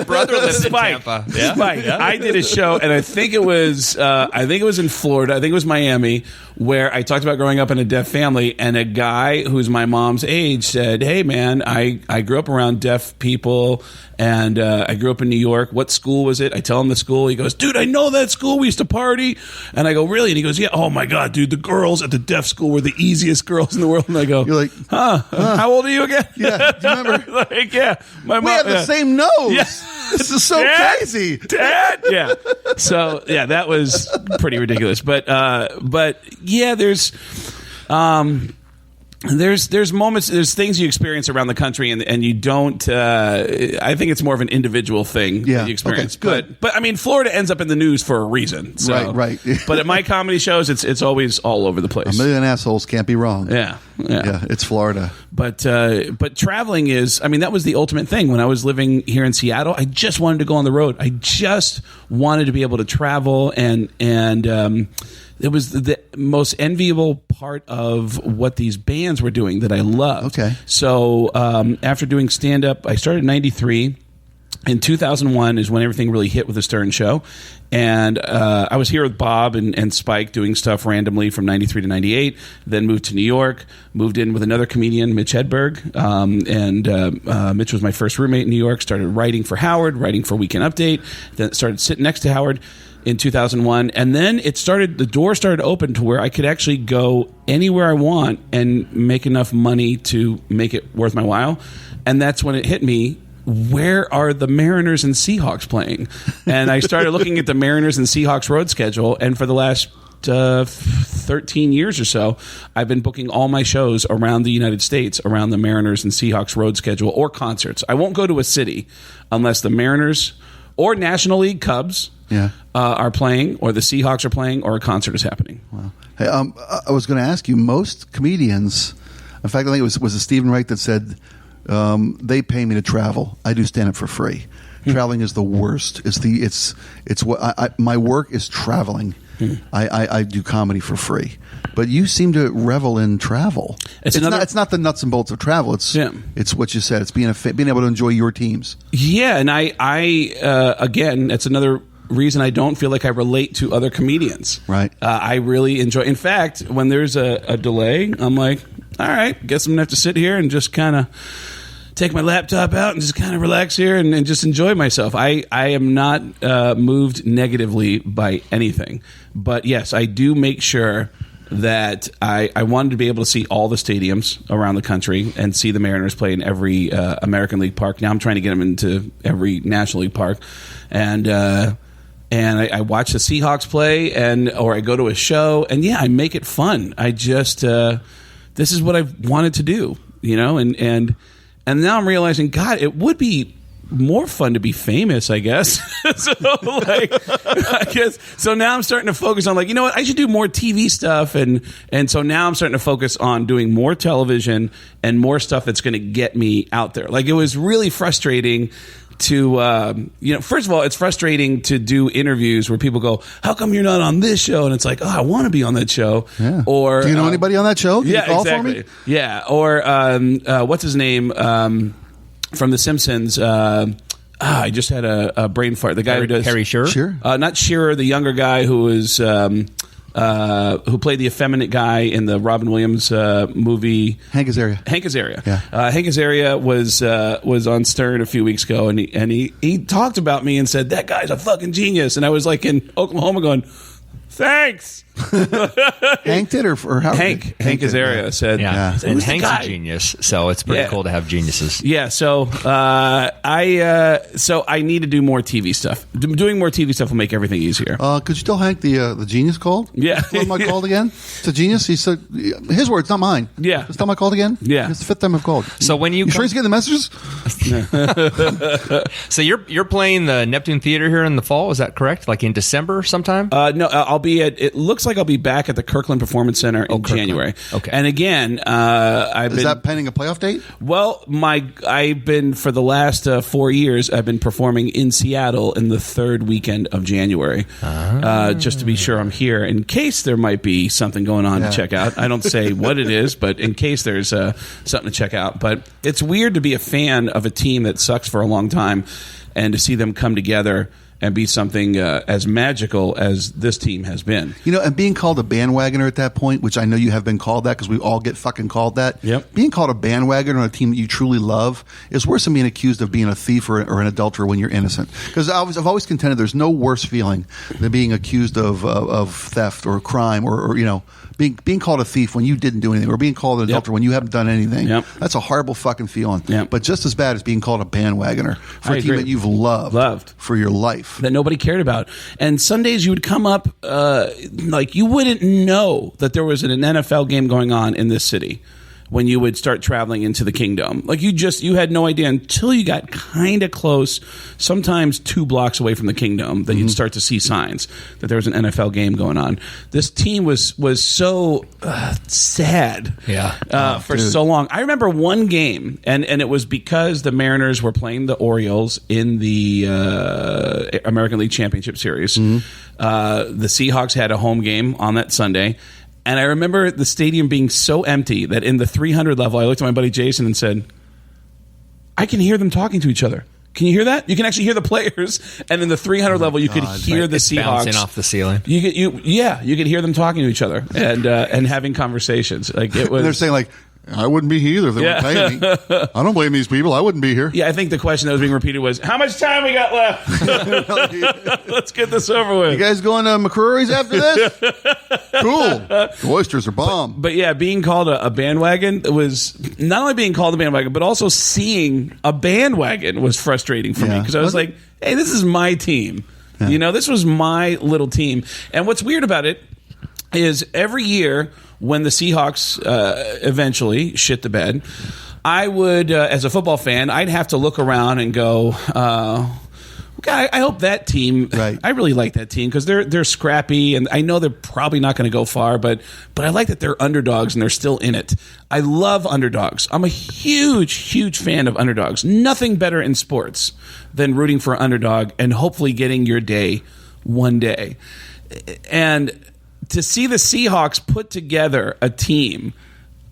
brother lives in Tampa. Yeah. Spike. I did a show, and I think it was in Florida. I think it was Miami, where I talked about growing up in a deaf family, and a guy who's my mom's age said, "Hey man, I grew up around deaf people, and I grew up in New York. What school was it?" I tell him the school. He goes, "Dude, I know that school. We used to party." And I go, "Really?" And he goes, "Yeah." "Oh my god, dude, the girls at the deaf school were the easiest girls in the world." And I go, "You're like, how old are you again?" Yeah, do you remember? Like, yeah, my mom. We have the same nose. Yeah. This is so crazy, Dad. Yeah. So yeah, that was pretty ridiculous. But yeah, there's moments, there's things you experience around the country, and you don't. I think it's more of an individual thing that you experience. Okay, good. But I mean, Florida ends up in the news for a reason. So. Right. But at my comedy shows, it's always all over the place. A million assholes can't be wrong. Yeah. It's Florida. But traveling is, I mean, that was the ultimate thing. When I was living here in Seattle, I just wanted to go on the road. I just wanted to be able to travel, and it was the most enviable part of what these bands were doing that I loved. Okay. So after doing stand-up, I started in 93. In 2001 is when everything really hit with the Stern Show. And I was here with Bob and Spike doing stuff randomly from 93 to 98, then moved to New York, moved in with another comedian, Mitch Hedberg. Mitch was my first roommate in New York, started writing for Howard, writing for Weekend Update, then started sitting next to Howard in 2001, and then the door started to open to where I could actually go anywhere I want and make enough money to make it worth my while. And that's when it hit me, where are the Mariners and Seahawks playing? And I started looking at the Mariners and Seahawks road schedule, and for the last 13 years or so, I've been booking all my shows around the United States, around the Mariners and Seahawks road schedule, or concerts. I won't go to a city unless the Mariners or National League Cubs are playing, or the Seahawks are playing, or a concert is happening. Wow. Hey, I was going to ask you, most comedians, in fact, I think it was Stephen Wright that said, they pay me to travel. I do stand up for free. Traveling is the worst. It's what my work is traveling. I do comedy for free, but you seem to revel in travel. It's not the nuts and bolts of travel. It's what you said. It's being able to enjoy your teams. Yeah, and I again, it's another reason I don't feel like I relate to other comedians. Right. I really enjoy. In fact, when there's a delay, I'm like, all right, guess I'm gonna have to sit here and just kind of take my laptop out and just kind of relax here and just enjoy myself. I am not moved negatively by anything. But yes, I do make sure that I wanted to be able to see all the stadiums around the country and see the Mariners play in every American League park. Now I'm trying to get them into every National League park, and I watch the Seahawks play, or I go to a show, and I make it fun. I just this is what I've wanted to do, and now I'm realizing, God, it would be more fun to be famous, I guess. So now I'm starting to focus on you know what, I should do more TV stuff, and so now I'm starting to focus on doing more television and more stuff that's going to get me out there. It was really frustrating to first of all, it's frustrating to do interviews where people go, how come you're not on this show? And it's like, I want to be on that show. Yeah. Or do you know anybody on that show? Can you call exactly. for me? Yeah. Or what's his name from The Simpsons? I just had a brain fart. The guy who does Harry Shearer. Sure. Not Shearer, the younger guy who was who played the effeminate guy in the Robin Williams movie. Hank Azaria. Yeah. Hank Azaria was on Stern a few weeks ago, and he talked about me and said, that guy's a fucking genius. And I was in Oklahoma going, thanks. Hank did, or how? Hank Azaria said, and Hank's a genius, so it's pretty cool to have geniuses. Yeah, so I need to do more TV stuff. Doing more TV stuff will make everything easier. Could you tell Hank the genius called? Yeah. What am I called again? It's a genius. He said his words, not mine. Yeah. Just tell him I called again. Yeah. It's the fifth time I've called. So when you sure he's getting the messages? So you're playing the Neptune Theater here in the fall, is that correct? In December sometime? No, I'll be at. It looks like I'll be back at the Kirkland Performance Center in January. Okay. And again, Is that pending a playoff date? Well, I've been for the last 4 years. I've been performing in Seattle in the third weekend of January, just to be sure I'm here in case there might be something going on to check out. I don't say what it is, but in case there's something to check out. But it's weird to be a fan of a team that sucks for a long time, and to see them come together and be something as magical as this team has been. And being called a bandwagoner at that point, which I know you have been called that because we all get fucking called that. Yep. Being called a bandwagoner on a team that you truly love is worse than being accused of being a thief or an adulterer when you're innocent. Because I've always contended there's no worse feeling than being accused of theft or crime or being called a thief when you didn't do anything, or being called an adulterer when you haven't done anything. Yep. That's a horrible fucking feeling. Yep. But just as bad as being called a bandwagoner for I a team agree. that you've loved for your life. That nobody cared about. And Sundays you would come up you wouldn't know that there was an NFL game going on in this city when you would start traveling into the kingdom. You had no idea until you got kind of close, sometimes 2 blocks away from the kingdom, that you'd start to see signs that there was an NFL game going on. This team was so sad for so long. I remember one game, and it was because the Mariners were playing the Orioles in the American League Championship Series. The Seahawks had a home game on that Sunday. And I remember the stadium being so empty that in the 300 level, I looked at my buddy Jason and said, I can hear them talking to each other. Can you hear that? You can actually hear the players. And in the 300 level, you could hear the Seahawks bouncing off the ceiling. You could hear them talking to each other and having conversations. It was. And they're saying I wouldn't be here either if they weren't paying me. I don't blame these people. I wouldn't be here. Yeah, I think the question that was being repeated was, how much time we got left? Let's get this over with. You guys going to McCrory's after this? Cool. The oysters are bomb. But being called a bandwagon was not only being called a bandwagon, but also seeing a bandwagon was frustrating for me, because I was like, hey, this is my team. Yeah. This was my little team. And what's weird about it is every year when the Seahawks eventually shit the bed, I would, as a football fan, I'd have to look around and go, I hope that team. Right. I really like that team because they're scrappy, and I know they're probably not going to go far, but I like that they're underdogs and they're still in it. I love underdogs. I'm a huge fan of underdogs. Nothing better in sports than rooting for an underdog and hopefully getting your day one day. And to see the Seahawks put together a team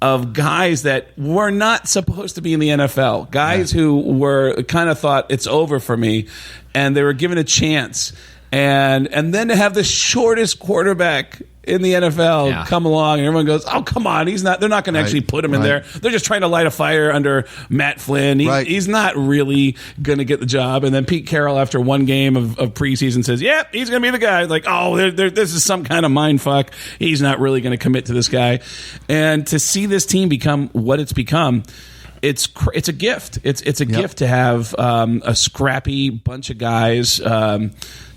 of guys that were not supposed to be in the NFL, guys who were kind of thought it's over for me, and they were given a chance, and then to have the shortest quarterback in the NFL come along, and everyone goes, "Oh, come on, he's not." They're not going to actually put him in there. They're just trying to light a fire under Matt Flynn. He's not really going to get the job. And then Pete Carroll, after one game of preseason, says, "Yep, he's going to be the guy." Like, oh, this is some kind of mind fuck. He's not really going to commit to this guy. And to see this team become what it's become, it's a gift. It's a gift to have a scrappy bunch of guys.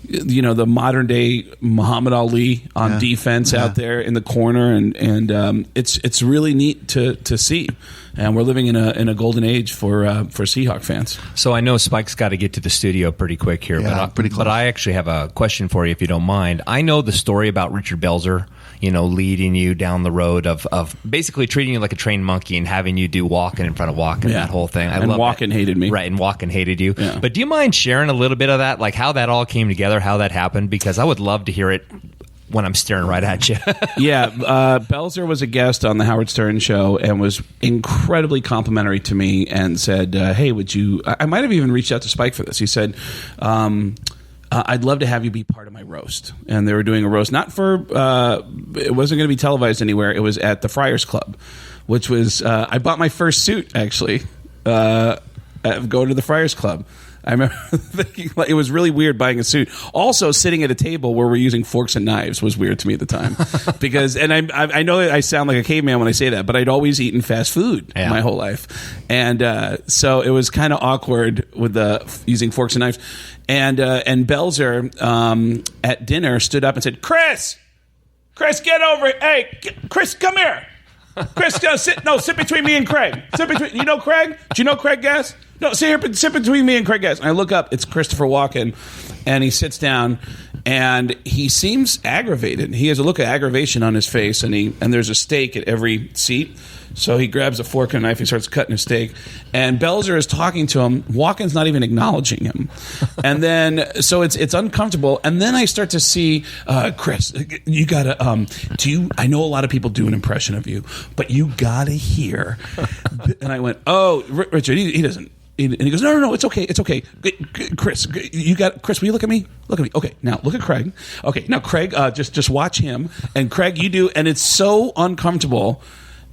The modern day Muhammad Ali on defense out there in the corner, and it's really neat to see. And we're living in a golden age for Seahawk fans. So I know Spike's got to get to the studio pretty quick here, but I actually have a question for you, if you don't mind. I know the story about Richard Belzer, leading you down the road of basically treating you like a trained monkey and having you do walking in front of walking, that whole thing. And Walken hated me. Right, and Walken hated you. Yeah. But do you mind sharing a little bit of that, like how that all came together, how that happened? Because I would love to hear it when I'm staring right at you. Belzer was a guest on the Howard Stern show and was incredibly complimentary to me and said, hey, would you... I might have even reached out to Spike for this. He said... I'd love to have you be part of my roast. And they were doing a roast, not for, it wasn't going to be televised anywhere. It was at the Friars Club, which was, I bought my first suit, actually, going to the Friars Club. I remember thinking, it was really weird buying a suit. Also, sitting at a table where we're using forks and knives was weird to me at the time. Because, and I know that I sound like a caveman when I say that, but I'd always eaten fast food my whole life. And so it was kind of awkward with using forks and knives. And Belzer at dinner stood up and said, Chris, get over it. Hey, Chris, come here. Chris, sit between me and Craig. You know Craig? Do you know Craig Gass? No, sit between me and Craig Gass. And I look up, it's Christopher Walken, and he sits down, and he seems aggravated. He has a look of aggravation on his face, and there's a steak at every seat. So he grabs a fork and a knife, he starts cutting a steak, and Belzer is talking to him. Walken's not even acknowledging him. And then, so it's uncomfortable. And then I start to see, Chris, you gotta, I know a lot of people do an impression of you, but you gotta hear. And I went, oh, Richard, he doesn't. And he goes, no, it's okay. Chris, Chris, will you look at me? Okay, now look at Craig. Okay, now Craig, just watch him. And Craig, you do. And it's so uncomfortable.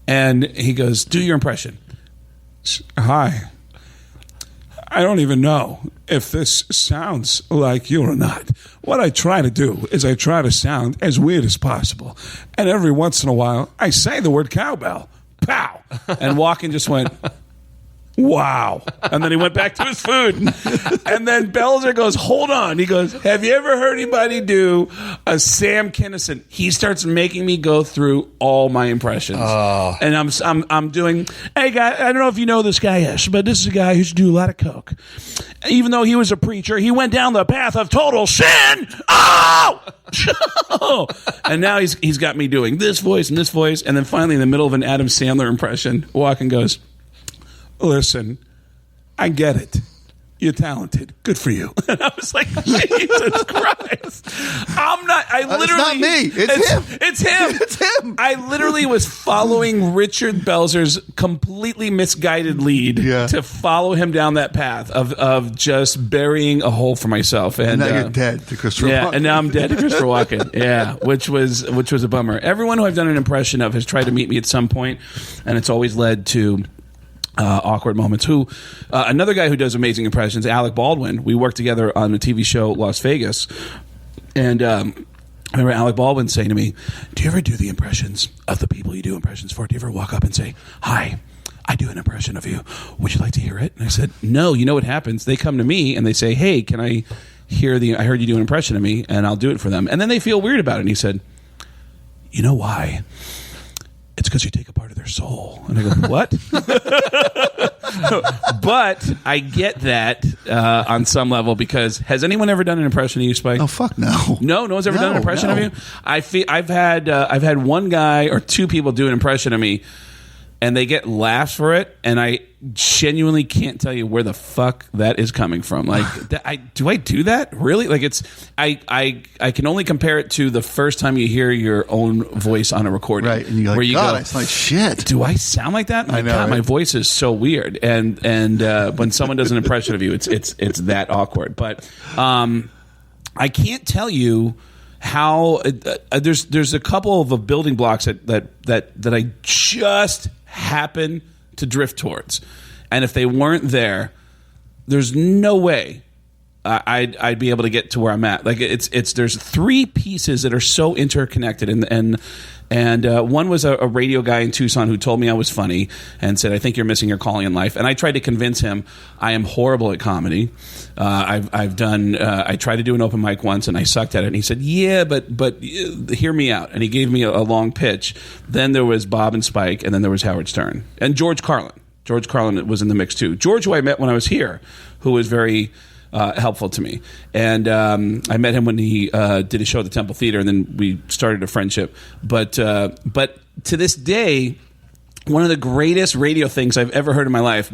And he goes, do your impression. Hi. I don't even know if this sounds like you or not. What I try to do is I try to sound as weird as possible. And every once in a while, I say the word cowbell. Pow! And Walken just went... wow. And then he went back to his food. And then Belzer goes, hold on. He goes, have you ever heard anybody do a Sam Kinison? He starts making me go through all my impressions. Oh. And I'm doing, hey, guy, I don't know if you know this guy, yes, but this is a guy who used to do a lot of coke. Even though he was a preacher, he went down the path of total sin. Oh! And now he's got me doing this voice and this voice. And then finally, in the middle of an Adam Sandler impression, Walken goes, listen, I get it. You're talented. Good for you. And I was like, Jesus Christ. I'm not. It's not me. It's him. It's him. I literally was following Richard Belzer's completely misguided lead to follow him down that path of just burying a hole for myself. And now you're dead to Christopher Walken. And now I'm dead to Christopher Walken. Yeah, which was a bummer. Everyone who I've done an impression of has tried to meet me at some point, and it's always led to awkward moments. Another guy who does amazing impressions, Alec Baldwin. We worked together on the TV show Las Vegas, and I remember Alec Baldwin saying to me, do you ever do the impressions of the people you do impressions for? Do you ever walk up and say, hi, I do an impression of you. Would you like to hear it? And I said, no. You know what happens? They come to me and they say, hey, can I hear I heard you do an impression of me, and I'll do it for them. And then they feel weird about it. And he said, you know why? It's because you take a part of their soul. And I go, what? But I get that on some level, because has anyone ever done an impression of you, Spike? Oh, fuck no. No one's ever done an impression of you? I've had one guy or two people do an impression of me, and they get laughs for it, and I genuinely can't tell you where the fuck that is coming from. Like, do I do that? Really? Like, I can only compare it to the first time you hear your own voice on a recording. Right, and you're like, God, it's like shit. Do I sound like that? I know, God, right? My voice is so weird. And when someone does an impression of you, it's that awkward. But I can't tell you how there's a couple of building blocks that I just happen to drift towards, and if they weren't there, there's no way I'd be able to get to where I'm at. Like there's three pieces that are so interconnected, and one was a radio guy in Tucson who told me I was funny and said, I think you're missing your calling in life. And I tried to convince him I am horrible at comedy. I tried to do an open mic once and I sucked at it. And he said, yeah, but hear me out. And he gave me a long pitch. Then there was Bob and Spike, and then there was Howard Stern and George Carlin. George Carlin was in the mix too. George, who I met when I was here, who was very helpful to me. And I met him when he did a show at the Temple Theater, and then we started a friendship. But to this day, one of the greatest radio things I've ever heard in my life,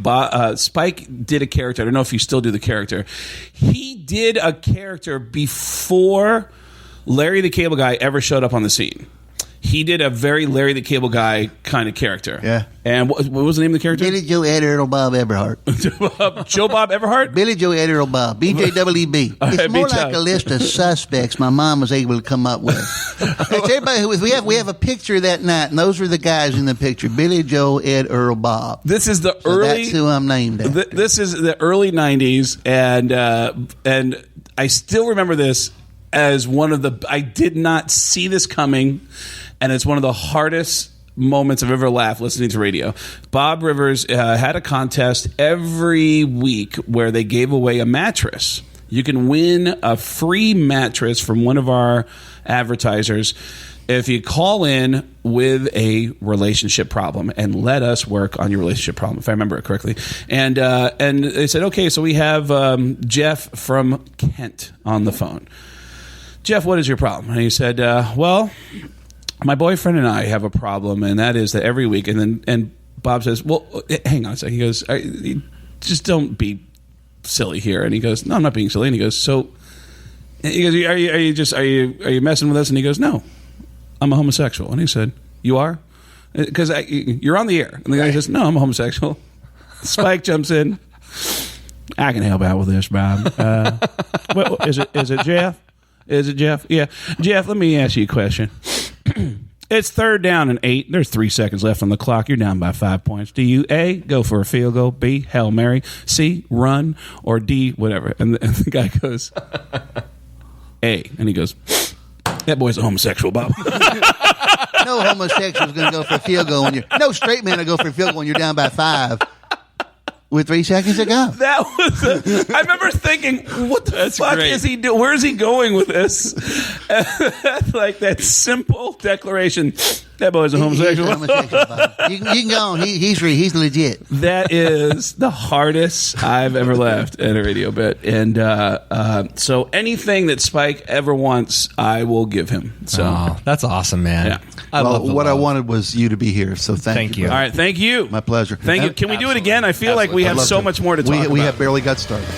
Spike did a character. I don't know if you still do the character. He did a character before Larry the Cable Guy ever showed up on the scene. He did a very Larry the Cable Guy kind of character. Yeah. And what was the name of the character? Billy Joe Ed Earl Bob Everhart. Joe Bob Everhart? Billy Joe Ed Earl Bob. BJWB. It's more like a list of suspects my mom was able to come up with. Everybody we have a picture that night, and those were the guys in the picture. Billy Joe Ed Earl Bob. This is the early. That's who I'm named after. This is the early '90s, and I still remember this as one of the. I did not see this coming. And it's one of the hardest moments I've ever laughed listening to radio. Bob Rivers had a contest every week where they gave away a mattress. You can win a free mattress from one of our advertisers if you call in with a relationship problem and let us work on your relationship problem, if I remember it correctly. And they said, okay, so we have Jeff from Kent on the phone. Jeff, what is your problem? And he said, well, my boyfriend and I have a problem, and that is that every week, and Bob says, well, hang on a second. He goes, just don't be silly here. And he goes, no, I'm not being silly. And he goes, he goes, are you messing with us? And he goes, no, I'm a homosexual. And he said, you are? Because you're on the air. And the guy says, no, I'm a homosexual. Spike jumps in. I can help out with this, Bob. Is it Jeff? Is it Jeff? Yeah. Jeff, let me ask you a question. It's 3rd down and 8. There's 3 seconds left on the clock. You're down by 5 points. Do you A, go for a field goal, B, Hail Mary, C, run, or D, whatever? And the guy goes, A. And he goes, that boy's a homosexual, Bob. No homosexual's going to go for a field goal no straight man will go for a field goal when you're down by 5. With 3 seconds to go. That was. I remember thinking, "What the fuck is he doing? Where is he going with this?" Like that simple declaration. That boy's a homosexual. He's a homosexual. You can go on. He's legit. That is the hardest I've ever laughed at a radio bit, and so anything that Spike ever wants, I will give him. So that's awesome, man. Yeah. I wanted was you to be here, so thank you. All right, thank you. My pleasure. Thank you. Can we do it again? I feel like we have so much more to talk about. We have barely got started.